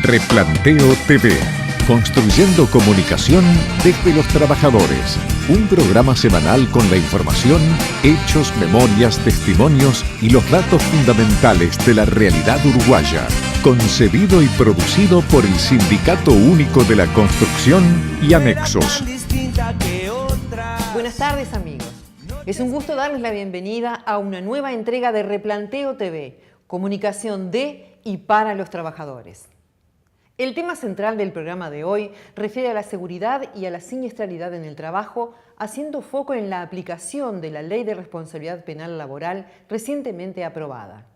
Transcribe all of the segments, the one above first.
Replanteo TV, construyendo comunicación desde los trabajadores. Un programa semanal con la información, hechos, memorias, testimonios y los datos fundamentales de la realidad uruguaya. Concebido y producido por el Sindicato Único de la Construcción y Anexos. Buenas tardes, amigos. Es un gusto darles la bienvenida a una nueva entrega de Replanteo TV, comunicación de y para los trabajadores. El tema central del programa de hoy refiere a la seguridad y a la siniestralidad en el trabajo, haciendo foco en la aplicación de la Ley de Responsabilidad Penal Laboral recientemente aprobada.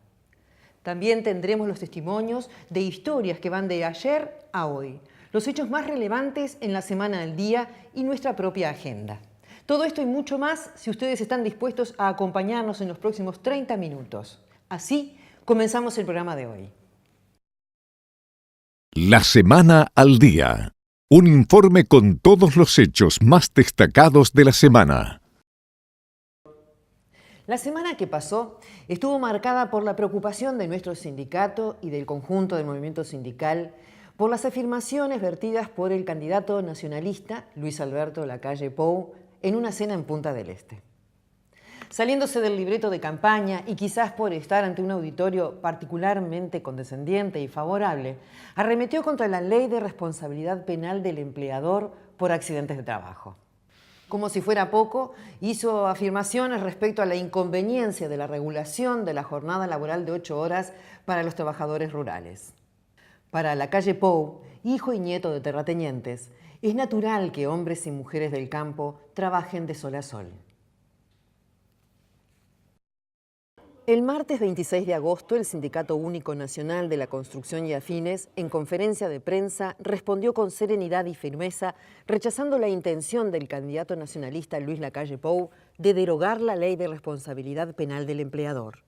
También tendremos los testimonios de historias que van de ayer a hoy, los hechos más relevantes en la semana del día y nuestra propia agenda. Todo esto y mucho más si ustedes están dispuestos a acompañarnos en los próximos 30 minutos. Así comenzamos el programa de hoy. La semana al día. Un informe con todos los hechos más destacados de la semana. La semana que pasó estuvo marcada por la preocupación de nuestro sindicato y del conjunto del movimiento sindical por las afirmaciones vertidas por el candidato nacionalista Luis Alberto Lacalle Pou en una cena en Punta del Este. Saliéndose del libreto de campaña y quizás por estar ante un auditorio particularmente condescendiente y favorable, arremetió contra la Ley de Responsabilidad Penal del Empleador por accidentes de trabajo. Como si fuera poco, hizo afirmaciones respecto a la inconveniencia de la regulación de la jornada laboral de 8 horas para los trabajadores rurales. Para Lacalle Pou, hijo y nieto de terratenientes, es natural que hombres y mujeres del campo trabajen de sol a sol. El martes 26 de agosto, el Sindicato Único Nacional de la Construcción y Afines, en conferencia de prensa, respondió con serenidad y firmeza, rechazando la intención del candidato nacionalista Luis Lacalle Pou de derogar la Ley de Responsabilidad Penal del Empleador.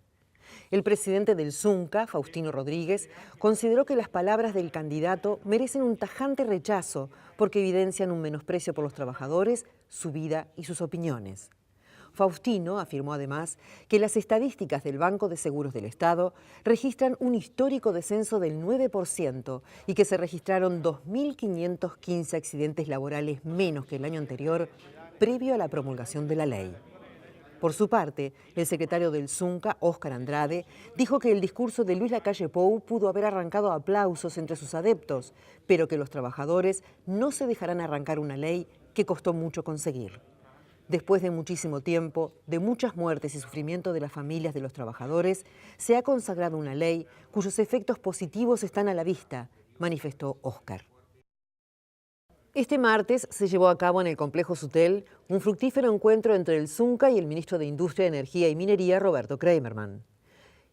El presidente del Zunca, Faustino Rodríguez, consideró que las palabras del candidato merecen un tajante rechazo porque evidencian un menosprecio por los trabajadores, su vida y sus opiniones. Faustino afirmó además que las estadísticas del Banco de Seguros del Estado registran un histórico descenso del 9% y que se registraron 2.515 accidentes laborales menos que el año anterior, previo a la promulgación de la ley. Por su parte, el secretario del Zunca, Óscar Andrade, dijo que el discurso de Luis Lacalle Pou pudo haber arrancado aplausos entre sus adeptos, pero que los trabajadores no se dejarán arrancar una ley que costó mucho conseguir. Después de muchísimo tiempo, de muchas muertes y sufrimiento de las familias de los trabajadores, se ha consagrado una ley cuyos efectos positivos están a la vista, manifestó Óscar. Este martes se llevó a cabo en el Complejo Sutel un fructífero encuentro entre el Zunca y el ministro de Industria, Energía y Minería, Roberto Kramerman.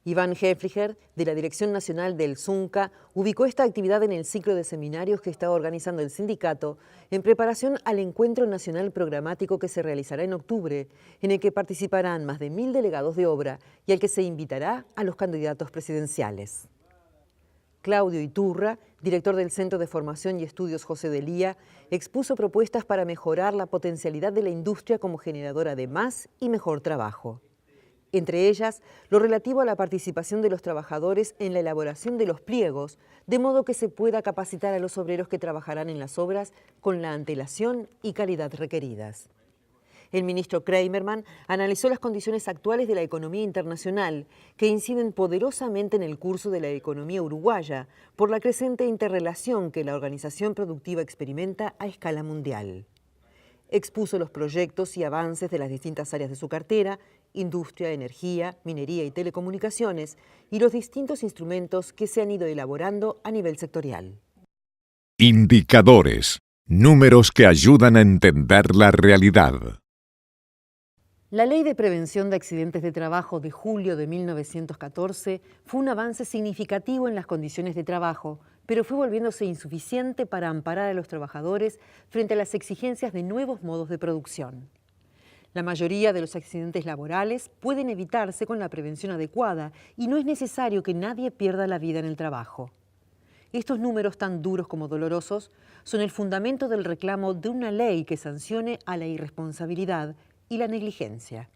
Iván Hefliger, de la Dirección Nacional del Zunca, ubicó esta actividad en el ciclo de seminarios que está organizando el sindicato en preparación al Encuentro Nacional Programático que se realizará en octubre, en el que participarán más de 1.000 delegados de obra y al que se invitará a los candidatos presidenciales. Claudio Iturra, director del Centro de Formación y Estudios José de Lía, expuso propuestas para mejorar la potencialidad de la industria como generadora de más y mejor trabajo. Entre ellas, lo relativo a la participación de los trabajadores en la elaboración de los pliegos, de modo que se pueda capacitar a los obreros que trabajarán en las obras con la antelación y calidad requeridas. El ministro Kramerman analizó las condiciones actuales de la economía internacional, que inciden poderosamente en el curso de la economía uruguaya, por la creciente interrelación que la organización productiva experimenta a escala mundial. Expuso los proyectos y avances de las distintas áreas de su cartera, industria, energía, minería y telecomunicaciones, y los distintos instrumentos que se han ido elaborando a nivel sectorial. Indicadores. Números que ayudan a entender la realidad. La Ley de Prevención de Accidentes de Trabajo de julio de 1914 fue un avance significativo en las condiciones de trabajo, pero fue volviéndose insuficiente para amparar a los trabajadores frente a las exigencias de nuevos modos de producción. La mayoría de los accidentes laborales pueden evitarse con la prevención adecuada y no es necesario que nadie pierda la vida en el trabajo. Estos números tan duros como dolorosos son el fundamento del reclamo de una ley que sancione a la irresponsabilidad y la negligencia.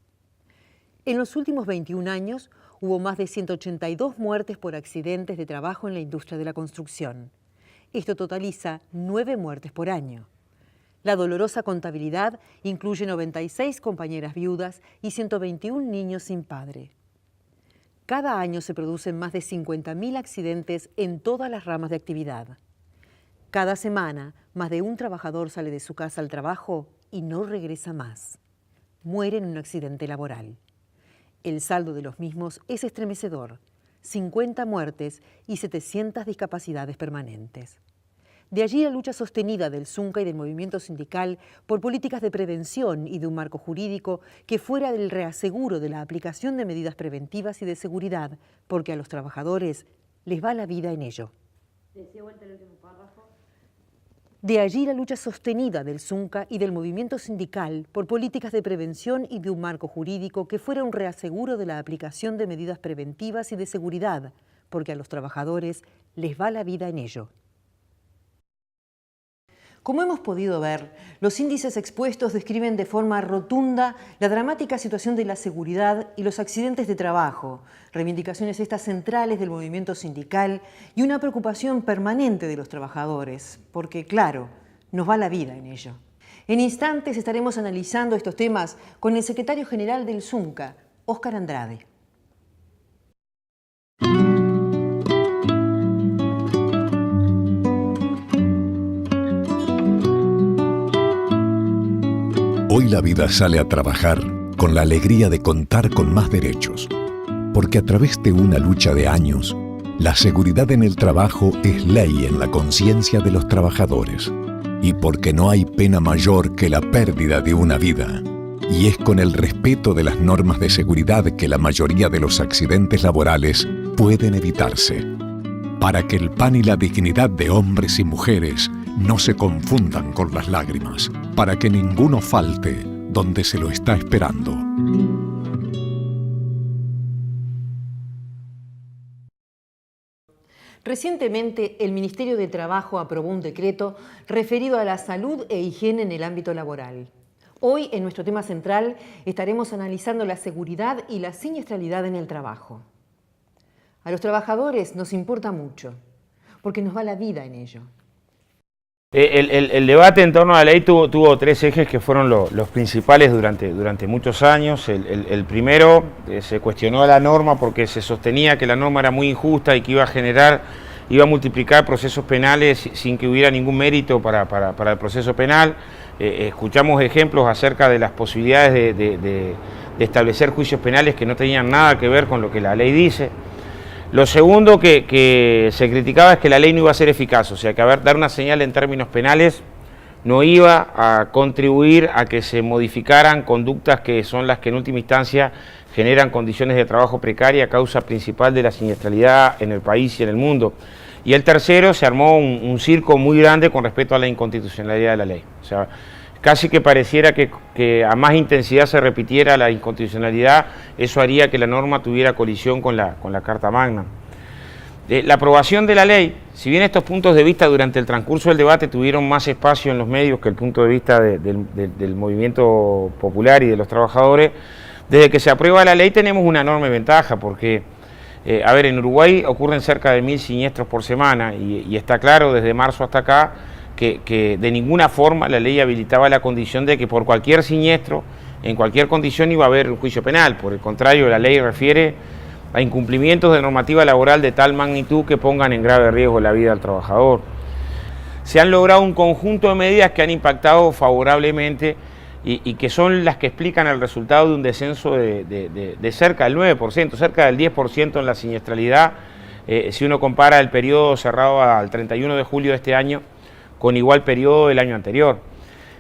En los últimos 21 años hubo más de 182 muertes por accidentes de trabajo en la industria de la construcción. Esto totaliza 9 muertes por año. La dolorosa contabilidad incluye 96 compañeras viudas y 121 niños sin padre. Cada año se producen más de 50.000 accidentes en todas las ramas de actividad. Cada semana, más de un trabajador sale de su casa al trabajo y no regresa más. Muere en un accidente laboral. El saldo de los mismos es estremecedor: 50 muertes y 700 discapacidades permanentes. De allí la lucha sostenida del Zunca y del movimiento sindical por políticas de prevención y de un marco jurídico que fuera del reaseguro de la aplicación de medidas preventivas y de seguridad, porque a los trabajadores les va la vida en ello. De allí la lucha sostenida del Zunca y del movimiento sindical por políticas de prevención y de un marco jurídico que fuera un reaseguro de la aplicación de medidas preventivas y de seguridad, porque a los trabajadores les va la vida en ello. Como hemos podido ver, los índices expuestos describen de forma rotunda la dramática situación de la seguridad y los accidentes de trabajo, reivindicaciones estas centrales del movimiento sindical y una preocupación permanente de los trabajadores, porque, claro, nos va la vida en ello. En instantes estaremos analizando estos temas con el secretario general del Zunca, Óscar Andrade. Hoy la vida sale a trabajar con la alegría de contar con más derechos, porque a través de una lucha de años, la seguridad en el trabajo es ley en la conciencia de los trabajadores, y porque no hay pena mayor que la pérdida de una vida, y es con el respeto de las normas de seguridad que la mayoría de los accidentes laborales pueden evitarse, para que el pan y la dignidad de hombres y mujeres no se confundan con las lágrimas, para que ninguno falte donde se lo está esperando. Recientemente, el Ministerio de Trabajo aprobó un decreto referido a la salud e higiene en el ámbito laboral. Hoy, en nuestro tema central, estaremos analizando la seguridad y la siniestralidad en el trabajo. A los trabajadores nos importa mucho, porque nos va la vida en ello. El debate en torno a la ley tuvo 3 ejes que fueron los principales durante muchos años. El primero, se cuestionó la norma porque se sostenía que la norma era muy injusta y que iba a multiplicar procesos penales sin que hubiera ningún mérito para el proceso penal. Escuchamos ejemplos acerca de las posibilidades de establecer juicios penales que no tenían nada que ver con lo que la ley dice. Lo segundo que se criticaba es que la ley no iba a ser eficaz, o sea que dar una señal en términos penales no iba a contribuir a que se modificaran conductas que son las que en última instancia generan condiciones de trabajo precaria, causa principal de la siniestralidad en el país y en el mundo. Y el tercero, se armó un circo muy grande con respecto a la inconstitucionalidad de la ley. O sea, casi que pareciera que a más intensidad se repitiera la inconstitucionalidad, eso haría que la norma tuviera colisión con la Carta Magna. La aprobación de la ley, si bien estos puntos de vista durante el transcurso del debate tuvieron más espacio en los medios que el punto de vista del movimiento popular y de los trabajadores, desde que se aprueba la ley tenemos una enorme ventaja, porque, en Uruguay ocurren cerca de 1000 siniestros por semana y está claro desde marzo hasta acá que de ninguna forma la ley habilitaba la condición de que por cualquier siniestro, en cualquier condición iba a haber un juicio penal. Por el contrario, la ley refiere a incumplimientos de normativa laboral de tal magnitud que pongan en grave riesgo la vida del trabajador. Se han logrado un conjunto de medidas que han impactado favorablemente y que son las que explican el resultado de un descenso de cerca del 9%, cerca del 10% en la siniestralidad, si uno compara el periodo cerrado al 31 de julio de este año con igual periodo del año anterior.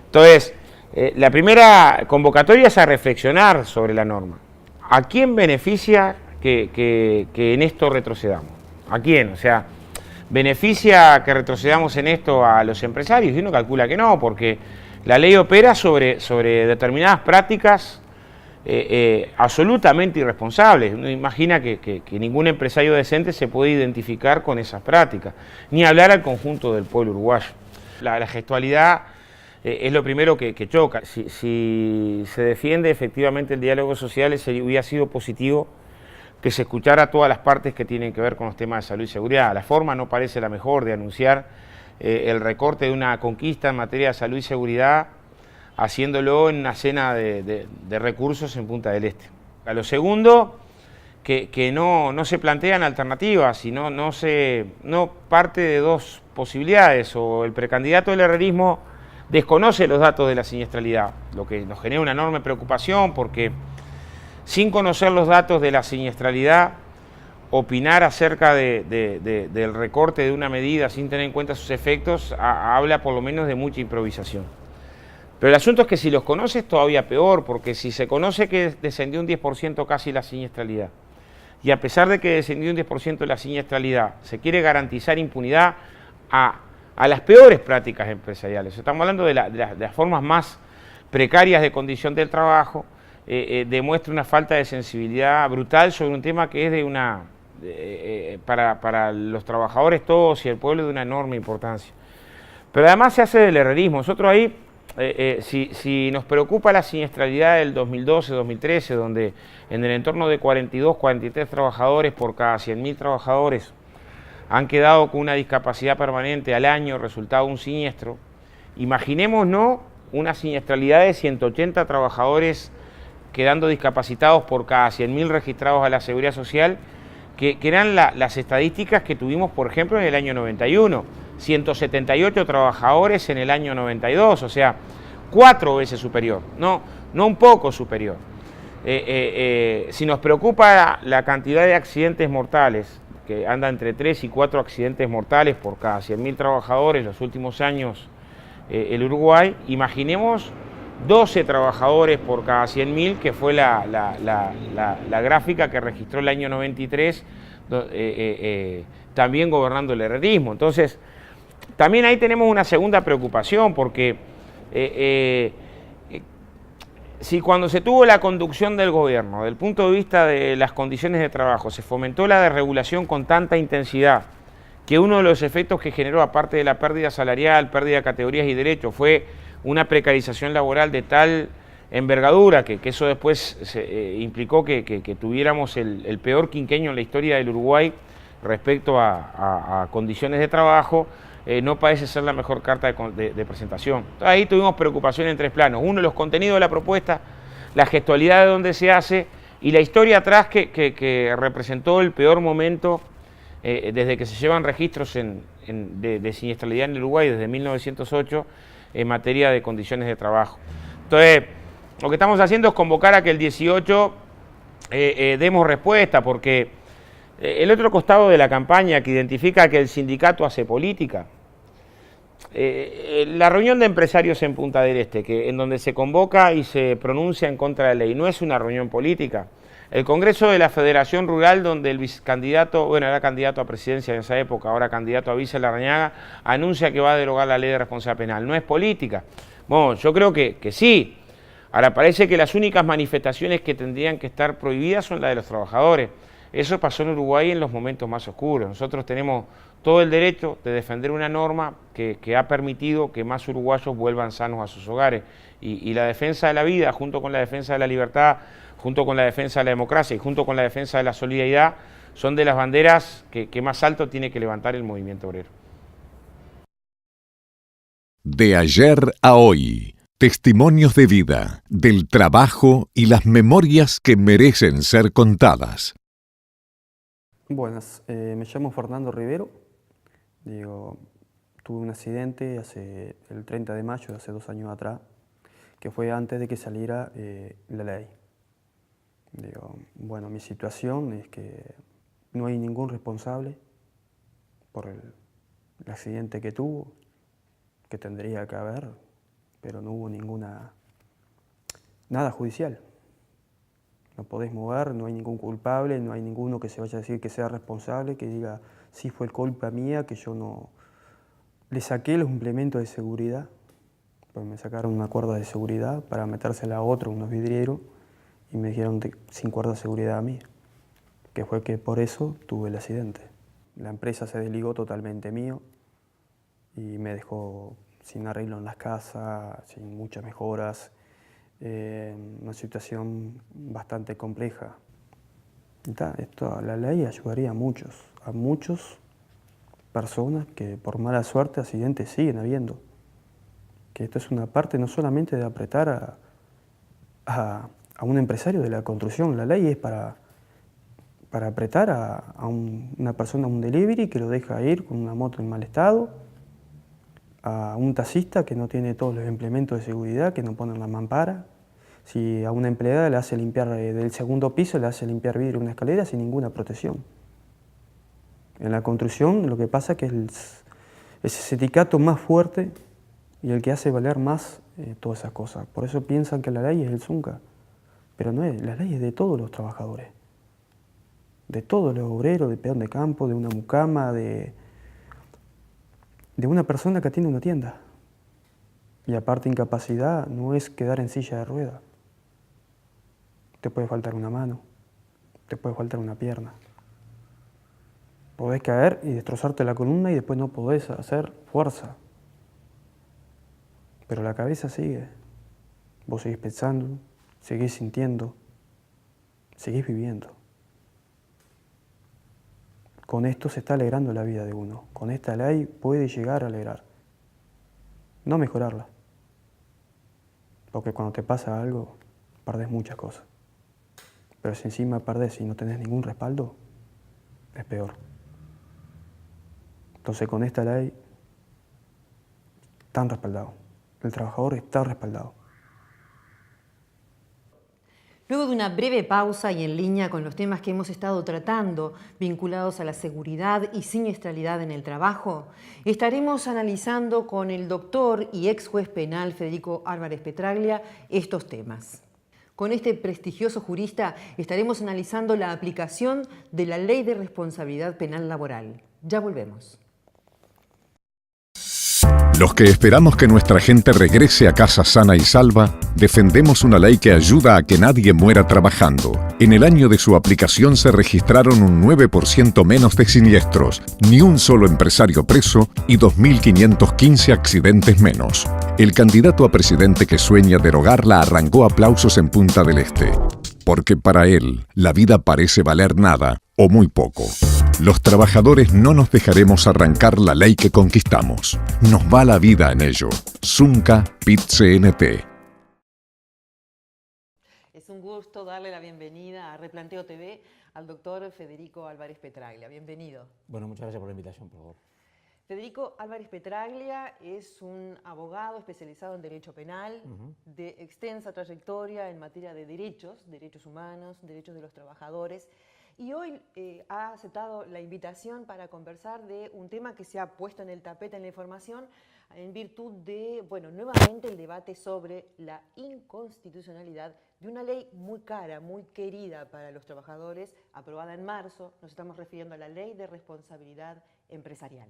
Entonces, la primera convocatoria es a reflexionar sobre la norma. ¿A quién beneficia que en esto retrocedamos? ¿A quién? O sea, ¿beneficia que retrocedamos en esto a los empresarios? Y uno calcula que no, porque la ley opera sobre determinadas prácticas absolutamente irresponsables. Uno imagina que ningún empresario decente se puede identificar con esas prácticas, ni hablar al conjunto del pueblo uruguayo. La gestualidad es lo primero que choca. Si se defiende efectivamente el diálogo social, hubiera sido positivo que se escuchara a todas las partes que tienen que ver con los temas de salud y seguridad. La forma no parece la mejor de anunciar el recorte de una conquista en materia de salud y seguridad, haciéndolo en una cena de recursos en Punta del Este. A lo segundo, que no se plantean alternativas, sino no parte de dos posibilidades, o el precandidato del herrerismo desconoce los datos de la siniestralidad, lo que nos genera una enorme preocupación porque sin conocer los datos de la siniestralidad, opinar acerca del recorte de una medida sin tener en cuenta sus efectos habla por lo menos de mucha improvisación. Pero el asunto es que si los conoce es todavía peor, porque si se conoce que descendió un 10% casi la siniestralidad, y a pesar de que descendió un 10% la siniestralidad, se quiere garantizar impunidad a las peores prácticas empresariales. Estamos hablando de las formas más precarias de condición del trabajo, demuestra una falta de sensibilidad brutal sobre un tema que es para los trabajadores todos y el pueblo de una enorme importancia. Pero además se hace del herrerismo. Nosotros ahí, si nos preocupa la siniestralidad del 2012-2013, donde en el entorno de 42, 43 trabajadores por cada 100.000 trabajadores han quedado con una discapacidad permanente al año, resultado un siniestro, imaginémonos una siniestralidad de 180 trabajadores quedando discapacitados por cada 100.000 registrados a la Seguridad Social, que eran las estadísticas que tuvimos, por ejemplo, en el año 91, 178 trabajadores en el año 92, o sea, 4 veces superior, no un poco superior. Si nos preocupa la cantidad de accidentes mortales, que anda entre 3 y 4 accidentes mortales por cada 100.000 trabajadores los últimos años el Uruguay, imaginemos 12 trabajadores por cada 100.000, que fue la gráfica que registró el año 93, también gobernando el herrerismo. Entonces, también ahí tenemos una segunda preocupación, porque si cuando se tuvo la conducción del gobierno, desde el punto de vista de las condiciones de trabajo, se fomentó la desregulación con tanta intensidad, que uno de los efectos que generó, aparte de la pérdida salarial, pérdida de categorías y derechos, fue una precarización laboral de tal envergadura que eso después implicó que tuviéramos el peor quinquenio en la historia del Uruguay respecto a condiciones de trabajo, no parece ser la mejor carta de presentación. Entonces, ahí tuvimos preocupación en 3 planos. Uno, los contenidos de la propuesta, la gestualidad de dónde se hace y la historia atrás que representó el peor momento desde que se llevan registros de siniestralidad en el Uruguay desde 1908 en materia de condiciones de trabajo. Entonces, lo que estamos haciendo es convocar a que el 18 demos respuesta, porque el otro costado de la campaña que identifica que el sindicato hace política, la reunión de empresarios en Punta del Este, en donde se convoca y se pronuncia en contra de la ley, no es una reunión política. El Congreso de la Federación Rural, donde el vicecandidato, bueno, era candidato a presidencia en esa época, ahora candidato a vice Larrañaga, anuncia que va a derogar la ley de responsabilidad penal. No es política. Bueno, yo creo que sí. Ahora, parece que las únicas manifestaciones que tendrían que estar prohibidas son las de los trabajadores. Eso pasó en Uruguay en los momentos más oscuros. Nosotros tenemos todo el derecho de defender una norma que ha permitido que más uruguayos vuelvan sanos a sus hogares. Y la defensa de la vida, junto con la defensa de la libertad, junto con la defensa de la democracia y junto con la defensa de la solidaridad, son de las banderas que más alto tiene que levantar el movimiento obrero. De ayer a hoy, testimonios de vida, del trabajo y las memorias que merecen ser contadas. Buenas, me llamo Fernando Rivero. Tuve un accidente el 30 de mayo, hace 2 años atrás, que fue antes de que saliera la ley. Bueno, mi situación es que no hay ningún responsable por el accidente que tuvo, que tendría que haber, pero no hubo nada judicial. No podés mover, no hay ningún culpable, no hay ninguno que se vaya a decir que sea responsable, que diga, sí fue culpa mía, que yo no... Le saqué los implementos de seguridad, pues me sacaron una cuerda de seguridad para metérsela a otro, unos vidrieros, y me dijeron sin cuerda de seguridad a mí, que fue que por eso tuve el accidente. La empresa se desligó totalmente mío y me dejó sin arreglo en las casas, sin muchas mejoras, una situación bastante compleja. La ley ayudaría a muchos personas que por mala suerte accidentes siguen habiendo. Que esto es una parte no solamente de apretar a un empresario de la construcción, la ley es para apretar a una persona, a un delivery que lo deja ir con una moto en mal estado, a un taxista que no tiene todos los implementos de seguridad, que no ponen la mampara, si a una empleada le hace limpiar del segundo piso, le hace limpiar vidrio en una escalera sin ninguna protección. En la construcción lo que pasa es que es ese sindicato más fuerte y el que hace valer más todas esas cosas. Por eso piensan que la ley es el Zunca, pero no es, la ley es de todos los trabajadores, de todos los obreros, de peón de campo, de una mucama, de una persona que atiende una tienda. Y aparte incapacidad no es quedar en silla de ruedas. Te puede faltar una mano, te puede faltar una pierna. Podés caer y destrozarte la columna y después no podés hacer fuerza. Pero la cabeza sigue. Vos seguís pensando, seguís sintiendo, seguís viviendo. Con esto se está alegrando la vida de uno. Con esta ley puede llegar a alegrar. No mejorarla. Porque cuando te pasa algo, perdés muchas cosas. Pero si encima perdés y no tenés ningún respaldo, es peor. Entonces con esta ley están respaldados. El trabajador está respaldado. Luego de una breve pausa y en línea con los temas que hemos estado tratando, vinculados a la seguridad y siniestralidad en el trabajo, estaremos analizando con el doctor y ex juez penal Federico Álvarez Petraglia estos temas. Con este prestigioso jurista estaremos analizando la aplicación de la Ley de Responsabilidad Penal Laboral. Ya volvemos. Los que esperamos que nuestra gente regrese a casa sana y salva, defendemos una ley que ayuda a que nadie muera trabajando. En el año de su aplicación se registraron un 9% menos de siniestros, ni un solo empresario preso y 2.515 accidentes menos. El candidato a presidente que sueña derogarla arrancó aplausos en Punta del Este, porque para él la vida parece valer nada o muy poco. Los trabajadores no nos dejaremos arrancar la ley que conquistamos. Nos va la vida en ello. Zunca PIT-CNT. Es un gusto darle la bienvenida a Replanteo TV al doctor Federico Álvarez Petraglia. Bienvenido. Bueno, muchas gracias por la invitación, por favor. Federico Álvarez Petraglia es un abogado especializado en derecho penal, de extensa trayectoria en materia de derechos humanos, derechos de los trabajadores. Y hoy ha aceptado la invitación para conversar de un tema que se ha puesto en el tapete en la información en virtud de, nuevamente el debate sobre la inconstitucionalidad de una ley muy cara, muy querida para los trabajadores, aprobada en marzo. Nos estamos refiriendo a la Ley de Responsabilidad Empresarial.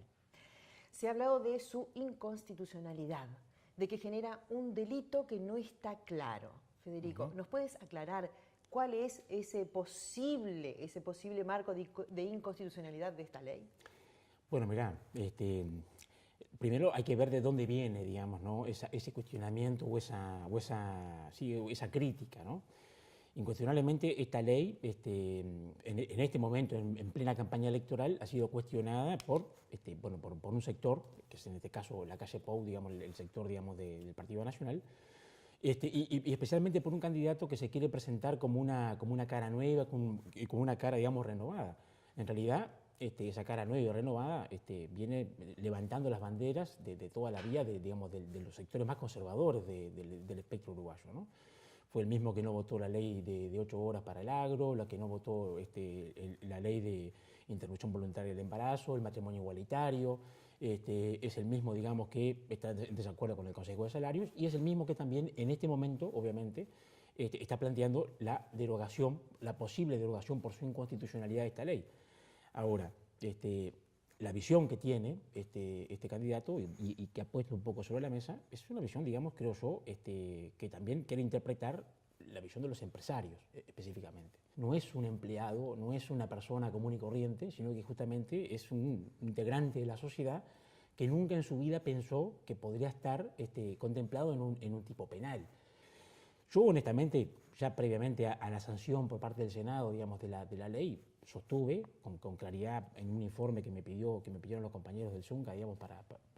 Se ha hablado de su inconstitucionalidad, de que genera un delito que no está claro. Federico, ¿nos puedes aclarar cuál es ese posible marco de inconstitucionalidad de esta ley? Bueno, mirá, primero hay que ver de dónde viene, digamos, ¿no? ese cuestionamiento o esa crítica, ¿no? Incuestionablemente esta ley, en este momento, en plena campaña electoral, ha sido cuestionada por un sector, que es en este caso la calle Pou, digamos, el sector, digamos, del Partido Nacional, y especialmente por un candidato que se quiere presentar como una cara nueva, como una cara, digamos, renovada. En realidad, esa cara nueva y renovada viene levantando las banderas de toda la vida de los sectores más conservadores del espectro uruguayo, ¿no? Fue el mismo que no votó la ley de 8 horas para el agro, la que no votó la ley de interrupción voluntaria del embarazo, el matrimonio igualitario. Es el mismo, digamos, que está en desacuerdo con el Consejo de Salarios y es el mismo que también en este momento, obviamente, está planteando la derogación, la posible derogación por su inconstitucionalidad de esta ley. Ahora, la visión que tiene este candidato y que ha puesto un poco sobre la mesa es una visión, digamos, creo yo, que también quiere interpretar la visión de los empresarios específicamente. No es un empleado, no es una persona común y corriente, sino que justamente es un integrante de la sociedad que nunca en su vida pensó que podría estar contemplado en un tipo penal. Yo honestamente ya previamente a la sanción por parte del Senado, digamos, de la ley, sostuve con claridad en un informe que me pidieron los compañeros del Zunca, digamos,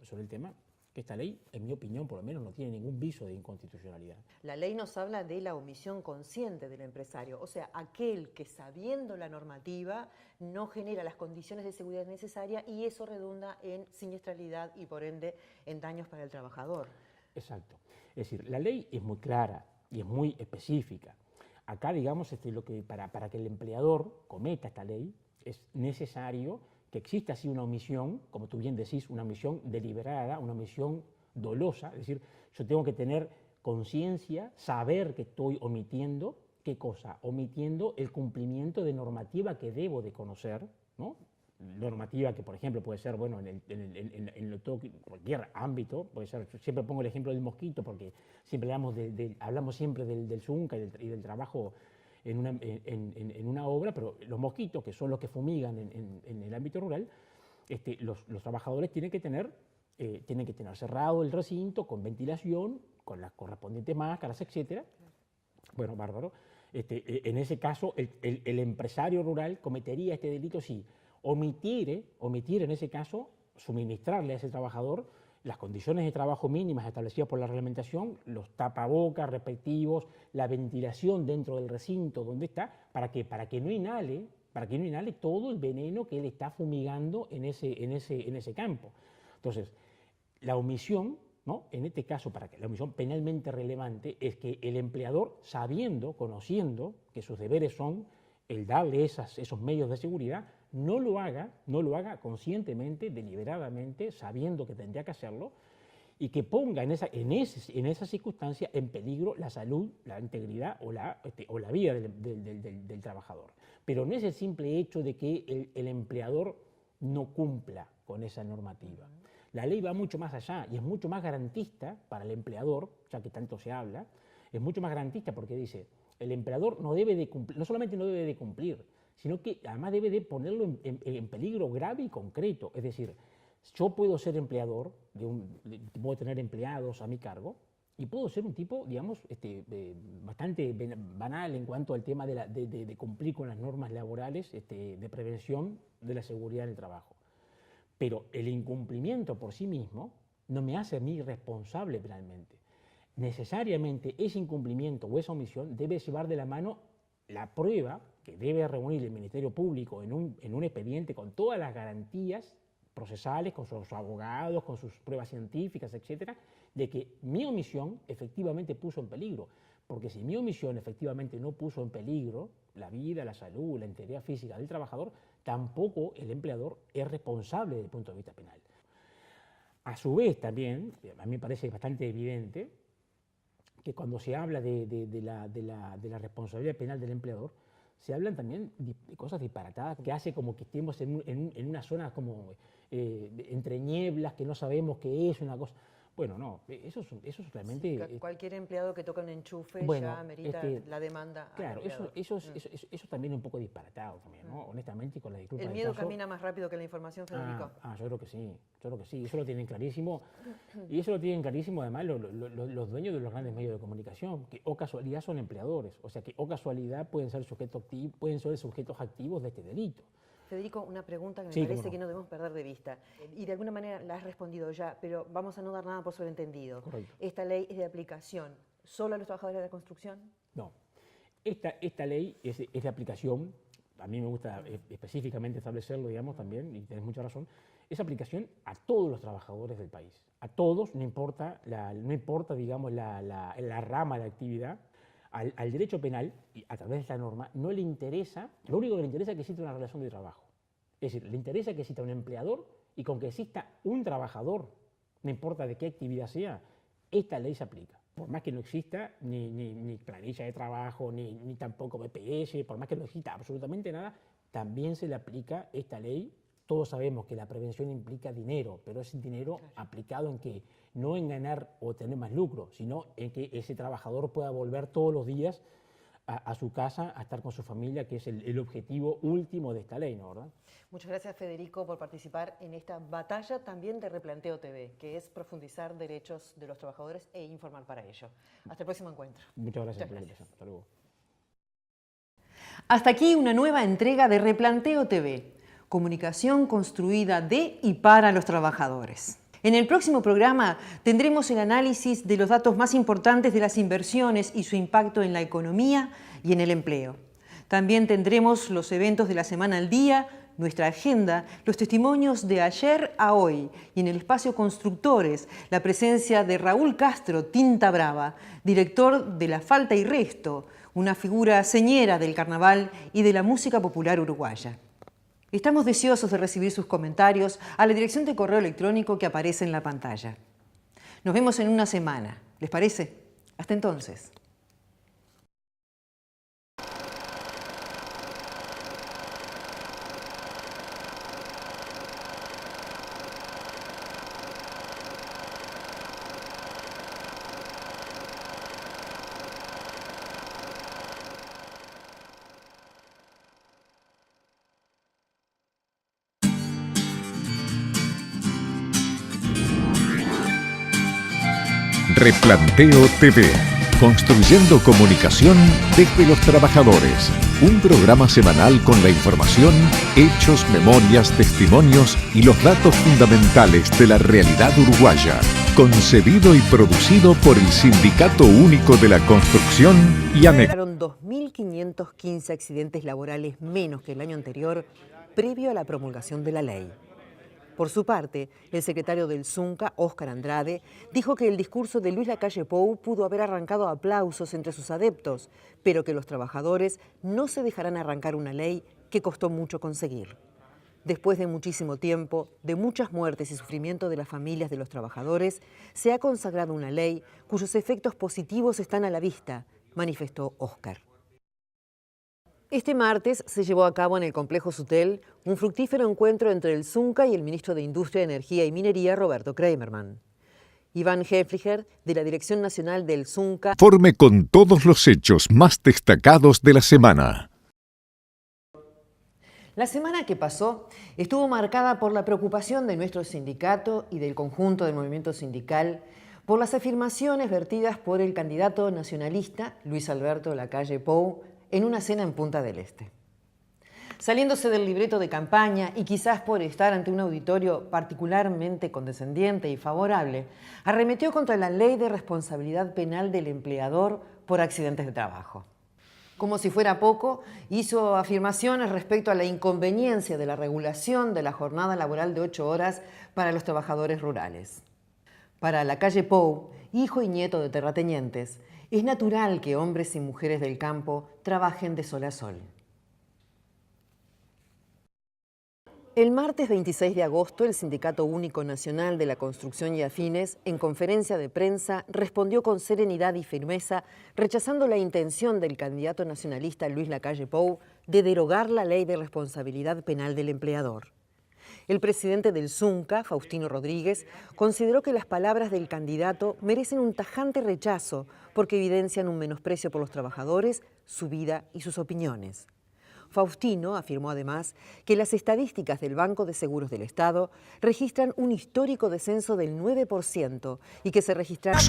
sobre el tema, que esta ley, en mi opinión, por lo menos, no tiene ningún viso de inconstitucionalidad. La ley nos habla de la omisión consciente del empresario, o sea, aquel que sabiendo la normativa no genera las condiciones de seguridad necesarias y eso redunda en siniestralidad y por ende en daños para el trabajador. Exacto. Es decir, la ley es muy clara y es muy específica. Acá, digamos, lo que para que el empleador cometa esta ley es necesario que exista así una omisión, como tú bien decís, una omisión deliberada, una omisión dolosa, es decir, yo tengo que tener conciencia, saber que estoy omitiendo, ¿qué cosa? Omitiendo el cumplimiento de normativa que debo de conocer, ¿no? Normativa que, por ejemplo, puede ser, bueno, en cualquier ámbito, puede ser, yo siempre pongo el ejemplo del mosquito, porque siempre hablamos siempre del Zunca y del trabajo en una obra, pero los mosquitos, que son los que fumigan en el ámbito rural, los trabajadores tienen que tener cerrado el recinto con ventilación, con las correspondientes máscaras, etcétera. Bueno, bárbaro. En ese caso, el empresario rural cometería este delito si omitir en ese caso, suministrarle a ese trabajador las condiciones de trabajo mínimas establecidas por la reglamentación, los tapabocas respectivos, la ventilación dentro del recinto donde está, para que no inhale todo el veneno que él está fumigando en ese campo. Entonces, la omisión, ¿no? En este caso, la omisión penalmente relevante es que el empleador, conociendo que sus deberes son el darle esos medios de seguridad, no lo haga conscientemente, deliberadamente, sabiendo que tendría que hacerlo, y que ponga en esa circunstancia en peligro la salud, la integridad o la vida del trabajador. Pero no es el simple hecho de que el empleador no cumpla con esa normativa. La ley va mucho más allá y es mucho más garantista para el empleador, ya que tanto se habla, es mucho más garantista porque dice, el empleador no solamente no debe de cumplir, sino que además debe de ponerlo en peligro grave y concreto. Es decir, yo puedo ser empleador, puedo tener empleados a mi cargo, y puedo ser un tipo, digamos, bastante banal en cuanto al tema de cumplir con las normas laborales de prevención de la seguridad en el trabajo. Pero el incumplimiento por sí mismo no me hace a mí responsable penalmente. Necesariamente ese incumplimiento o esa omisión debe llevar de la mano la prueba que debe reunir el Ministerio Público en un expediente con todas las garantías procesales, con sus abogados, con sus pruebas científicas, etcétera, de que mi omisión efectivamente puso en peligro. Porque si mi omisión efectivamente no puso en peligro la vida, la salud, la integridad física del trabajador, tampoco el empleador es responsable desde el punto de vista penal. A su vez también, a mí me parece bastante evidente, que cuando se habla de la responsabilidad penal del empleador, se hablan también de cosas disparatadas que hace como que estemos en una zona como entre nieblas, que no sabemos qué es una cosa. Bueno, no, eso es realmente... Sí, cualquier empleado que toca un enchufe ya merita la demanda. Claro, eso también es un poco disparatado también, ¿no? Honestamente, con la disculpa El miedo camina más rápido que la información, Federico. Yo creo que sí, eso lo tienen clarísimo. Y eso lo tienen clarísimo además los dueños de los grandes medios de comunicación, que o casualidad son empleadores, o sea que o casualidad pueden ser sujetos activos de este delito. Federico, una pregunta que me parece que no debemos perder de vista. Y de alguna manera la has respondido ya, pero vamos a no dar nada por sobreentendido. Correcto. ¿Esta ley es de aplicación solo a los trabajadores de la construcción? No. Esta ley es de aplicación, a mí me gusta específicamente establecerlo, digamos, también, y tienes mucha razón, es aplicación a todos los trabajadores del país. A todos, no importa digamos, la rama de actividad. Al derecho penal, y a través de esta norma, no le interesa, lo único que le interesa es que exista una relación de trabajo. Es decir, le interesa que exista un empleador y con que exista un trabajador, no importa de qué actividad sea, esta ley se aplica. Por más que no exista ni planilla de trabajo, ni tampoco BPS, por más que no exista absolutamente nada, también se le aplica esta ley. Todos sabemos que la prevención implica dinero, pero es dinero aplicado en que no en ganar o tener más lucro, sino en que ese trabajador pueda volver todos los días a su casa a estar con su familia, que es el objetivo último de esta ley, ¿no? ¿Verdad? Muchas gracias, Federico, por participar en esta batalla también de Replanteo TV, que es profundizar derechos de los trabajadores e informar para ello. Hasta el próximo encuentro. Muchas gracias por la invitación. Hasta luego. Hasta aquí una nueva entrega de Replanteo TV, comunicación construida de y para los trabajadores. En el próximo programa tendremos el análisis de los datos más importantes de las inversiones y su impacto en la economía y en el empleo. También tendremos los eventos de la semana al día, nuestra agenda, los testimonios de ayer a hoy y en el espacio Constructores, la presencia de Raúl Castro, Tinta Brava, director de La Falta y Resto, una figura señera del carnaval y de la música popular uruguaya. Estamos deseosos de recibir sus comentarios a la dirección de correo electrónico que aparece en la pantalla. Nos vemos en una semana. ¿Les parece? Hasta entonces. Replanteo TV, construyendo comunicación desde los trabajadores. Un programa semanal con la información, hechos, memorias, testimonios y los datos fundamentales de la realidad uruguaya. Concebido y producido por el Sindicato Único de la Construcción y ANEC. 2.515 accidentes laborales menos que el año anterior, previo a la promulgación de la ley. Por su parte, el secretario del Zunca, Óscar Andrade, dijo que el discurso de Luis Lacalle Pou pudo haber arrancado aplausos entre sus adeptos, pero que los trabajadores no se dejarán arrancar una ley que costó mucho conseguir. Después de muchísimo tiempo, de muchas muertes y sufrimiento de las familias de los trabajadores, se ha consagrado una ley cuyos efectos positivos están a la vista, manifestó Óscar. Este martes se llevó a cabo en el complejo Sutel un fructífero encuentro entre el Zunca y el ministro de Industria, Energía y Minería, Roberto Kramerman. Iván Hefliger, de la Dirección Nacional del Zunca, Informe con todos los hechos más destacados de la semana. La semana que pasó estuvo marcada por la preocupación de nuestro sindicato y del conjunto del movimiento sindical por las afirmaciones vertidas por el candidato nacionalista Luis Alberto Lacalle Pou en una cena en Punta del Este. Saliéndose del libreto de campaña y quizás por estar ante un auditorio particularmente condescendiente y favorable, arremetió contra la ley de responsabilidad penal del empleador por accidentes de trabajo. Como si fuera poco, hizo afirmaciones respecto a la inconveniencia de la regulación de la jornada laboral de 8 horas para los trabajadores rurales. Para Lacalle Pou, hijo y nieto de terratenientes, es natural que hombres y mujeres del campo trabajen de sol a sol. El martes 26 de agosto, el Sindicato Único Nacional de la Construcción y Afines, en conferencia de prensa, respondió con serenidad y firmeza, rechazando la intención del candidato nacionalista Luis Lacalle Pou de derogar la ley de responsabilidad penal del empleador. El presidente del Zunca, Faustino Rodríguez, consideró que las palabras del candidato merecen un tajante rechazo porque evidencian un menosprecio por los trabajadores, su vida y sus opiniones. Faustino afirmó además que las estadísticas del Banco de Seguros del Estado registran un histórico descenso del 9% y que se registraron...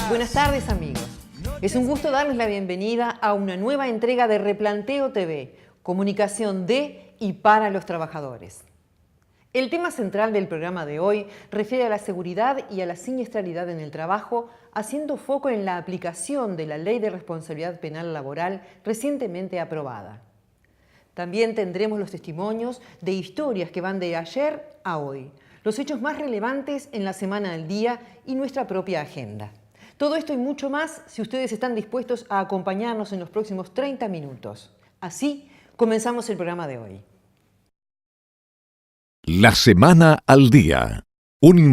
Buenas tardes, amigos. Es un gusto darles la bienvenida a una nueva entrega de Replanteo TV, comunicación de y para los trabajadores. El tema central del programa de hoy refiere a la seguridad y a la siniestralidad en el trabajo, haciendo foco en la aplicación de la Ley de Responsabilidad Penal Laboral recientemente aprobada. También tendremos los testimonios de historias que van de ayer a hoy, los hechos más relevantes en la semana al día y nuestra propia agenda. Todo esto y mucho más si ustedes están dispuestos a acompañarnos en los próximos 30 minutos. Así comenzamos el programa de hoy. La semana al día. Un